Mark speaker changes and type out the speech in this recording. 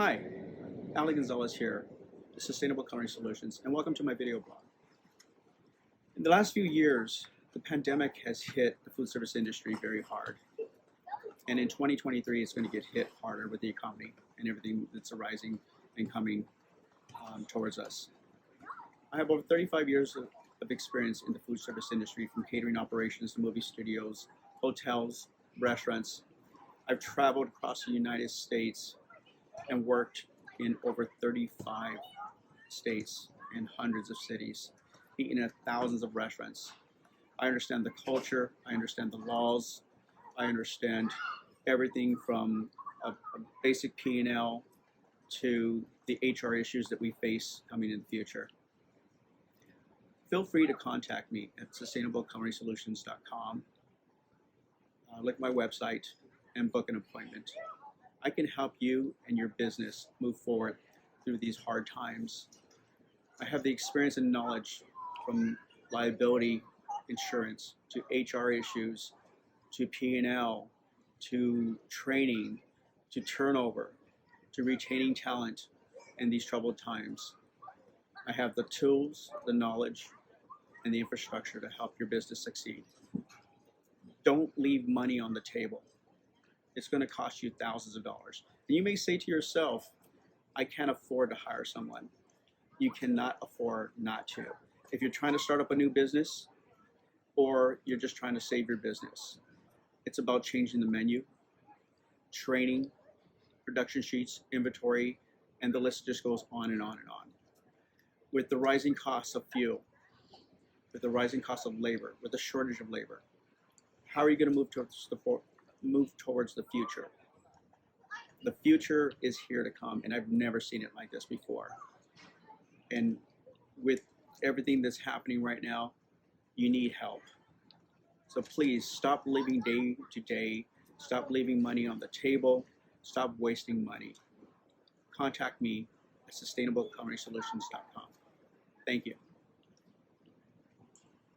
Speaker 1: Hi, Gonzalez here, the Sustainable Culinary Solutions, and welcome to my video blog. In the last few years, the pandemic has hit the food service industry very hard. And in 2023, it's going to get hit harder with the economy and everything that's arising and coming towards us. I have over 35 years of experience in the food service industry, from catering operations to movie studios, hotels, restaurants. I've traveled across the United States and worked in over 35 states and hundreds of cities, eaten at thousands of restaurants. I understand the culture, I understand the laws, I understand everything from a basic P&L to the HR issues that we face coming in the future. Feel free to contact me at sustainableculinarsolutions.com. Look at my website and book an appointment. I can help you and your business move forward through these hard times. I have the experience and knowledge from liability insurance to HR issues to P&L to training to turnover to retaining talent in these troubled times. I have the tools, the knowledge, and the infrastructure to help your business succeed. Don't leave money on the table. It's going to cost you thousands of dollars. And you may say to yourself, I can't afford to hire someone. You cannot afford not to. If you're trying to start up a new business or you're just trying to save your business, it's about changing the menu, training, production sheets, inventory, and the list just goes on and on and on. With the rising costs of fuel, with the rising cost of labor, with the shortage of labor, how are you going to move towards the future? The future is here to come, and I've never seen it like this before. And with everything that's happening right now, you need help. So please stop living day to day, stop leaving money on the table, stop wasting money. Contact me at sustainableculinarsolutions.com. Thank you.